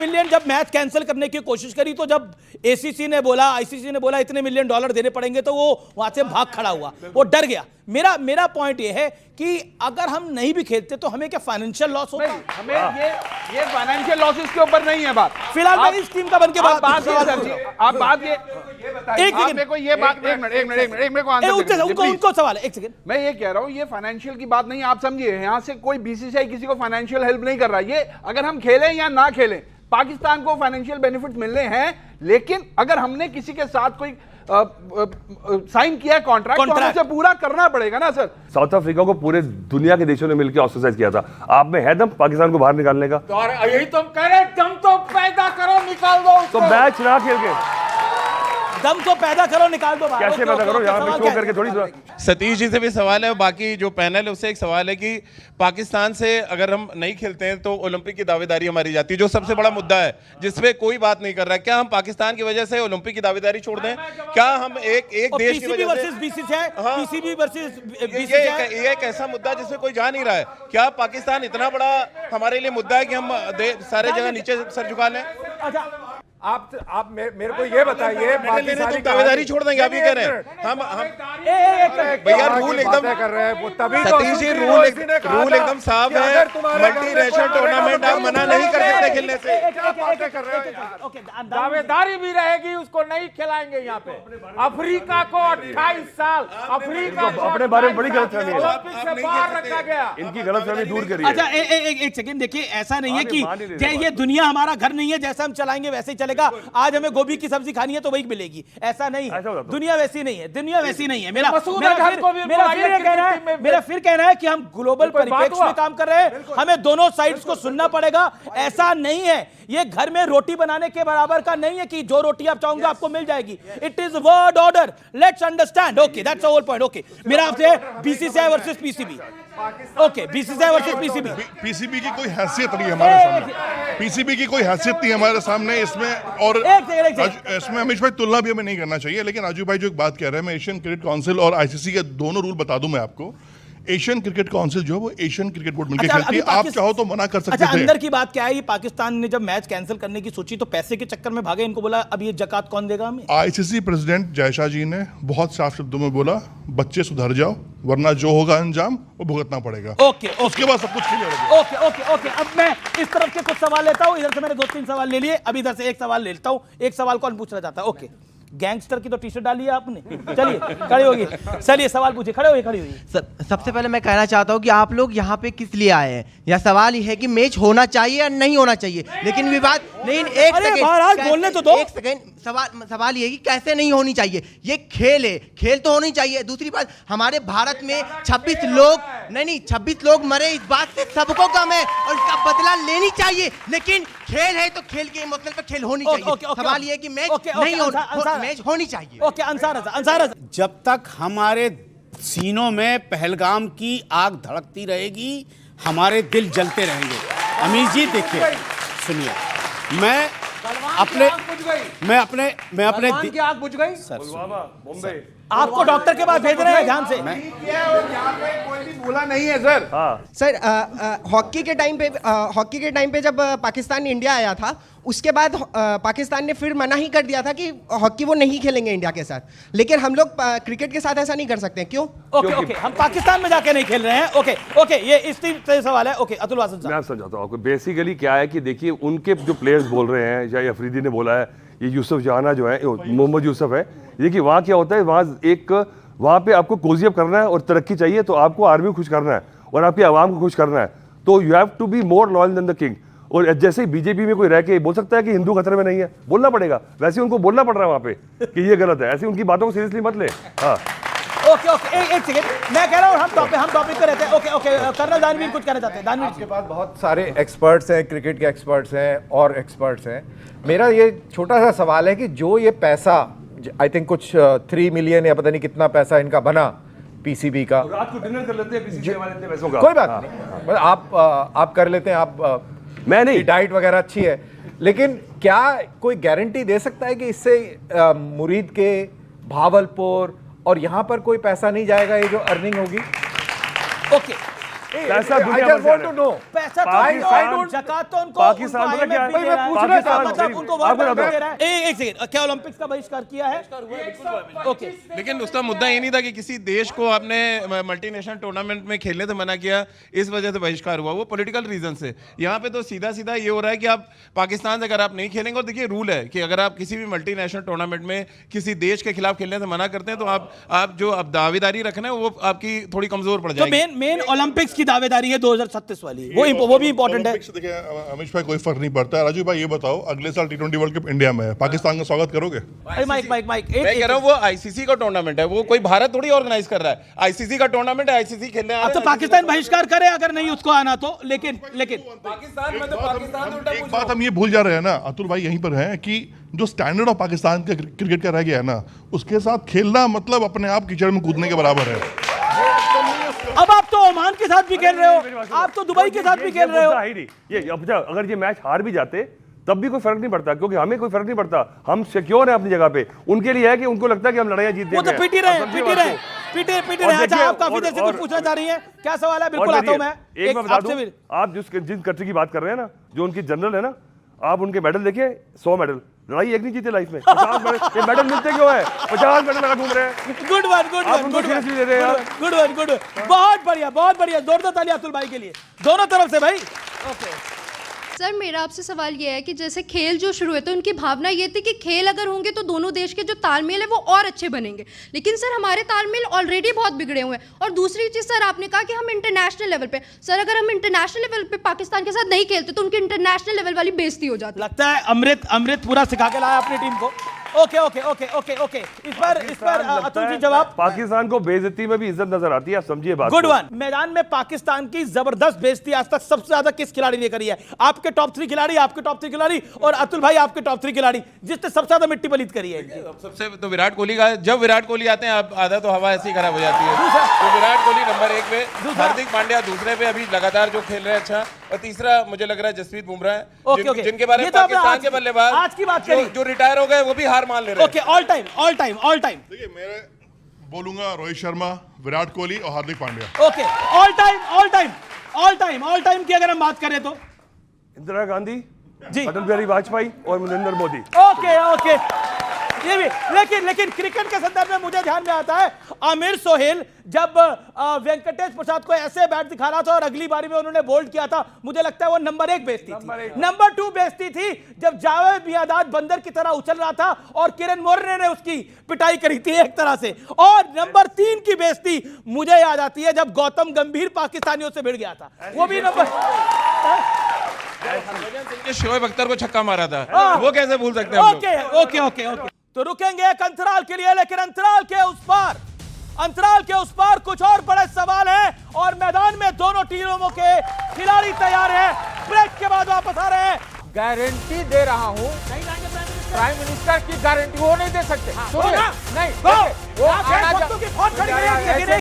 Million जब match cancel करने की कोशिश करी तो जब एसीसी ने बोला, आईसीसी ने बोला इतने मिलियन डॉलर देने पड़ेंगे तो वो वहां से भाग खड़ा हुआ, वो डर गया। मेरा पॉइंट ये है कि अगर हम नहीं भी खेलते तो हमें क्या फाइनेंशियल लॉस होता है? हमें ये फाइनेंशियल लॉसेस के ऊपर नहीं है बात। फिलहाल मैं इस टीम का बन के आप बात ये उनको सवाल है, एक सेकंड। मैं ये कह रहा हूं, ये फाइनेंशियल की बात नहीं, आप समझिए। यहां से कोई बीसीसीआई किसी को फाइनेंशियल हेल्प नहीं कर रहा। ये अगर हम खेलें या ना खेलें, पाकिस्तान को फाइनेंशियल बेनिफिट मिलने हैं, लेकिन अगर हमने किसी के साथ कोई साइन किया कॉन्ट्रैक्ट तो हमें उसे पूरा करना पड़ेगा ना सर। साउथ अफ्रीका को पूरे दुनिया के देशों ने मिलकर ऑस्ट्रेसाइज किया था। आप में है दम पाकिस्तान को बाहर निकालने का? तो यही तो कह रहे, दम तो पैदा करो, निकाल दो उसको। तो मैच ना खेल के दम तो पैदा करो, निकाल दो। कैसे पैदा करो? यहाँ पे शो करके थोड़ी। सतीश जी से भी सवाल है और बाकी जो पैनल है उससे एक सवाल है कि पाकिस्तान से अगर हम नहीं खेलते हैं तो ओलंपिक की दावेदारी हमारी जाती है, जो सबसे बड़ा मुद्दा है जिसपे कोई बात नहीं कर रहा है। क्या हम पाकिस्तान की वजह से ओलंपिक की दावेदारी छोड़ दें? क्या हम एक देश की वजह से ये एक ऐसा मुद्दा जिसमें कोई जा नहीं रहा है? क्या पाकिस्तान इतना बड़ा हमारे लिए मुद्दा है कि हम सारे जगह नीचे सर झुका लें? आप मेरे को ये बताइए, दावेदारी छोड़ देंगे? आप ये कह रहे हैं हम भैया रूल एकदम कर रहे हैं, तभी सतीश जी रूल एकदम साफ है। मल्टी नेशनल टूर्नामेंट आप मना नहीं कर सकते खेलने से। दावेदारी भी रहेगी, उसको नहीं खिलाएंगे। यहाँ पे अफ्रीका को 28 साल अफ्रीका अपने बारे में बड़ी गलतफहमी है, से बाहर रखा गया। इनकी गलतफहमी दूर करिए। अच्छा एक सेकंड देखिए, ऐसा नहीं है कि ये दुनिया हमारा घर नहीं है, जैसा हम चलाएंगे वैसे ही चलेगा। आज हमें गोभी की सब्जी खानी है तो वही मिलेगी, ऐसा नहीं है। दुनिया वैसी नहीं है, दुनिया वैसी नहीं है। मेरा फिर कहना है कि हम ग्लोबल परिप्रेक्ष्य में काम कर रहे हैं, हमें दोनों साइड्स को सुनना पड़ेगा। ऐसा नहीं है, ये घर में रोटी बनाने के बराबर का नहीं है कि जो रोटी आप चाहोगे आपको मिल जाएगी। It is word order, let's understand. Okay, that's the whole point. Okay, मेरा आपसे BCCI versus PCB. Okay, BCCI versus PCB. PCB की कोई हैसियत नहीं हमारे सामने, पीसीबी की कोई हैसियत नहीं हमारे सामने इसमें। और इसमें अमीश भाई तुलना भी हमें नहीं करना चाहिए। लेकिन राजू भाई जो एक बात कह रहे हैं, मैं एशियन क्रिकेट काउंसिल और आईसीसी के दोनों रूल बता दूं मैं आपको। एशियन क्रिकेट काउंसिल जो है वो एशियन क्रिकेट बोर्ड मिलकर खेलती है। आप चाहो तो मना कर सकते थे। अंदर की बात क्या है, ये पाकिस्तान ने जब मैच कैंसिल करने की सोची तो पैसे के चक्कर में भागे, इनको बोला अब ये जकात कौन देगा हमें? आईसीसी प्रेसिडेंट जयशाह जी ने बहुत साफ शब्दों में बोला, बच्चे सुधर जाओ वरना जो होगा अंजाम वो भुगतना पड़ेगा। ओके, उसके बाद सब कुछ क्लियर हो गया। ओके ओके ओके, अब मैं इस तरफ के कुछ सवाल लेता हूं। इधर से मैंने 2-3 सवाल ले लिए, अब इधर से एक सवाल लेता हूं। एक सवाल कौन पूछना चाहता है? ओके, गैंगस्टर की तो टी शर्ट डाली है आपने, चलिए खड़े होगी। चलिए सवाल पूछिए, खड़े होइए, खड़ी होइए। सबसे पहले मैं कहना चाहता हूं कि आप लोग यहाँ पे किस लिए आए हैं? यह सवाल ये है कि मैच होना चाहिए या नहीं होना चाहिए, लेकिन विवाद नहीं। एक सेकंड बोलने तो दो। एक सेकंड, सवाल ये है कि कैसे नहीं होनी चाहिए? ये खेल है, खेल तो होनी चाहिए। दूसरी बात, हमारे भारत में 26 लोग मरे, इस बात से सबको गम है और इसका बदला लेनी चाहिए। लेकिन खेल है तो खेल के मतलब पे खेल होनी चाहिए। सवाल ये है कि मैच नहीं मैच होनी चाहिए। ओके, अंसार जब तक हमारे सीनों में पहलगाम की आग धड़कती रहेगी, हमारे दिल जलते रहेंगे। अमीश जी देखिए, सुनिए, मैं अपने की आग बुझ गई सर, आपको डॉक्टर के पास भेज रहे हैं, ध्यान से। कोई भी बोला नहीं है सर। सर, हॉकी के टाइम पे जब पाकिस्तान इंडिया आया था, उसके बाद पाकिस्तान ने फिर मना ही कर दिया था कि हॉकी वो नहीं खेलेंगे इंडिया के साथ। लेकिन हम लोग क्रिकेट के साथ ऐसा नहीं कर सकते, क्यों? ओके, हम पाकिस्तान में जाके नहीं खेल रहे हैं। ओके, ये इस टीम से सवाल है। ओके, अतुल वासन साहब, मैं समझाता हूँ आपको। बेसिकली क्या है कि देखिए, उनके जो प्लेयर्स बोल रहे हैं, या अफरीदी ने बोला है, ये यूसुफ जहाना जो है, मोहम्मद यूसुफ है, देखिए वहाँ क्या होता है, वहाँ पे आपको कोजी अप करना है और तरक्की चाहिए तो आपको आर्मी को खुश करना है और आपकी आवाम को खुश करना है। तो you have to be more loyal than the king. और जैसे ही बीजेपी में कोई रह के बोल सकता है कि हिंदू खतरे में नहीं है, बोलना पड़ेगा। वैसे उनको बोलना पड़ रहा है वहाँ पे कि ये गलत है। ऐसी उनकी बातों को सीरियसली मत ले। हाँ, ओके, एक सेकंड, मैं कह रहा हूँ हम टॉपिक पे रहते हैं। ओके, कर्नल दानवीर कुछ कहना चाहते हैं। दानवीर, आपके पास बहुत सारे एक्सपर्ट्स हैं, क्रिकेट के एक्सपर्ट्स हैं और एक्सपर्ट्स हैं। मेरा ये छोटा सा सवाल है कि जो ये पैसा, आई थिंक कुछ 3 मिलियन या पता नहीं कितना पैसा इनका बना पीसीबी का, रात को डिनर कर लेते हैं पीसीबी वाले इतने पैसों का। कोई बात नहीं, आप कर लेते हैं, आप मैं नहीं, डाइट वगैरह अच्छी है, लेकिन क्या कोई गारंटी दे सकता है कि इससे मुरीद के भावलपुर और यहाँ पर कोई पैसा नहीं जाएगा, ये जो अर्निंग होगी? ओके, पैसा I दुनिया just भर want से to know. पैसा तो पाकिस्तान- उनको, जकात तो उनको, पाकिस्तान उनको पता क्या IMF भी है? दे रहा है। मैं पूछना चाहता हूं। मतलब उनको आपको वर्ल्ड बैंक बताओ। भी दे रहा है। एक सेकंड, क्या ओलंपिक्स का बहिष्कार किया है? ओके, लेकिन उसका मुद्दा ये नहीं था कि किसी देश को आपने मल्टीनेशनल टूर्नामेंट में खेलने से मना किया, इस वजह से बहिष्कार हुआ, वो पॉलिटिकल रीजन से। यहाँ पे तो सीधा सीधा ये हो रहा है कि आप पाकिस्तान से अगर आप नहीं खेलेंगे, और देखिए रूल है कि अगर आप किसी भी मल्टीनेशनल टूर्नामेंट में किसी देश के खिलाफ खेलने से मना करते हैं तो आप जो अब दावेदारी रखना है वो आपकी थोड़ी कमजोर पड़ तो जाएगी। मेन ओलंपिक्स की दावेदारी है 2036 वाली, वो भी इंपॉर्टेंट है। ओलंपिक्स से देखिए अमित भाई कोई फर्क नहीं पड़ता। राजू भाई ये बताओ, अगले साल T20 वर्ल्ड कप इंडिया में है, पाकिस्तान का स्वागत करोगे? अरे माइक मैं कह रहा हूँ वो आईसीसी का टूर्नामेंट है, वो कोई भारत थोड़ी ऑर्गेनाइज कर रहा है। आईसीसी का टूर्नामेंट है, आईसीसी खेलने आ रहे अब तो हैं, पाकिस्तान बहिष्कार करे अगर नहीं उसको आना तो, लेकिन पाकिस्तान में तो पाकिस्तान उल्टा एक पूछ बात हम ये भूल जा रहे हैं ना, अतुल भाई यहीं पर है कि जो स्टैंडर्ड ऑफ पाकिस्तान के क्रिकेट का रह गया है ना, उसके साथ खेलना मतलब अपने आप कीचड़ में कूदने के बराबर है। अब आप तो ओमान के साथ भी खेल रहे हो, आप तो दुबई के साथ भी खेल रहे हो। ये अब अगर ये मैच हार भी जाते तब भी कोई फर्क नहीं पड़ता, क्योंकि हमें कोई फर्क नहीं पड़ता, हम सिक्योर हैं अपनी जगह पे। उनके लिए है कि उनको लगता है कि हम लड़ाइयां जीत वो तो पीटी रहे हैं, पीटी रहे हैं। अच्छा, आप काफी देर से कुछ पूछना चाह रही हैं, क्या सवाल है? बिल्कुल आता हूं मैं। एक मैं बता दूं, आप जिन कंट्री की बात कर रहे हैं ना, जो उनकी जनरल है ना, आप उनके मेडल देखिए, 100 मेडल, लड़ाई एक नहीं जीते लाइफ में। 50 मेडल, ये मेडल मिलते क्यों है? 50 मेडल लगा घूम रहे हैं। Good one. बहुत बढ़िया, जोरदार ताली अतुल भाई के लिए, दोनों तरफ से भाई। ओके सर, मेरा आपसे सवाल ये है कि जैसे खेल जो शुरू हुए तो उनकी भावना ये थी कि खेल अगर होंगे तो दोनों देश के जो तालमेल है वो और अच्छे बनेंगे, लेकिन सर हमारे तालमेल ऑलरेडी बहुत बिगड़े हुए हैं। और दूसरी चीज़ सर, आपने कहा कि हम इंटरनेशनल लेवल पे, सर अगर हम इंटरनेशनल लेवल पे पाकिस्तान के साथ नहीं खेलते तो उनकी इंटरनेशनल लेवल वाली बेइज्जती हो जाती। लगता है अमृत पूरा सिखा के लाया अपनी टीम को। ओके। इस पर अतुल जी जवाब। पाकिस्तान को बेइज्जती में भी इज्जत नजर आती है, आप समझिए बात। Good one. मैदान में पाकिस्तान की जबरदस्त बेइज्जती आज तक सबसे ज्यादा किस खिलाड़ी ने करी है? आपके टॉप 3 खिलाड़ी, आपके टॉप 3 खिलाड़ी, और अतुल भाई आपके टॉप 3 खिलाड़ी, जिसने सबसे ज्यादा मिट्टी पलीत करी है। सबसे तो विराट कोहली का, जब विराट कोहली आते हैं आप आधा तो हवा ऐसी खराब हो जाती है। तो विराट कोहली नंबर 1 पे, हार्दिक पांड्या दूसरे पे, अभी लगातार जो खेल रहे हैं अच्छा, और तीसरा मुझे लग रहा है जसप्रीत बुमराह है, जिनके बारे में पाकिस्तान के बल्लेबाज आज की बात करी, जो रिटायर हो गए वो भी हार मान ले रहे हैं। All time. देखिए मैं बोलूंगा रोहित शर्मा, विराट कोहली और Hardik Pandya. Okay, all time की अगर हम बात करें तो इंदिरा गांधी जी, अटल बिहारी वाजपेयी और नरेंद्र मोदी। ओके ये भी, लेकिन क्रिकेट के संदर्भ में मुझे ध्यान में आता है आमिर सोहेल जब वेंकटेश प्रसाद को ऐसे बैट दिखा रहा था और अगली बारी में उन्होंने बोल्ड किया था, मुझे लगता है वो नंबर 1 बेइज्जती थी। नंबर 2 बेइज्जती थी जब जावेद मियांदाद बंदर की तरह उछल रहा था और किरण मोरे ने उसकी पिटाई करी थी एक तरह से। और नंबर 3 की बेइज्जती मुझे याद आती है जब गौतम गंभीर पाकिस्तानियों से भिड़ गया था, वो भी नंबर शोएब अख्तर को छक्का मारा था, वो कैसे भूल सकते हैं हम लोग? ओके। तो रुकेंगे एक अंतराल के लिए, लेकिन अंतराल के उस पार कुछ और बड़े सवाल हैं और मैदान में दोनों टीमों के खिलाड़ी तैयार हैं। ब्रेक के बाद वापस आ रहे हैं। गारंटी दे रहा हूं, प्राइम मिनिस्टर की गारंटी वो नहीं दे सकते। सुनिए, नहीं, वो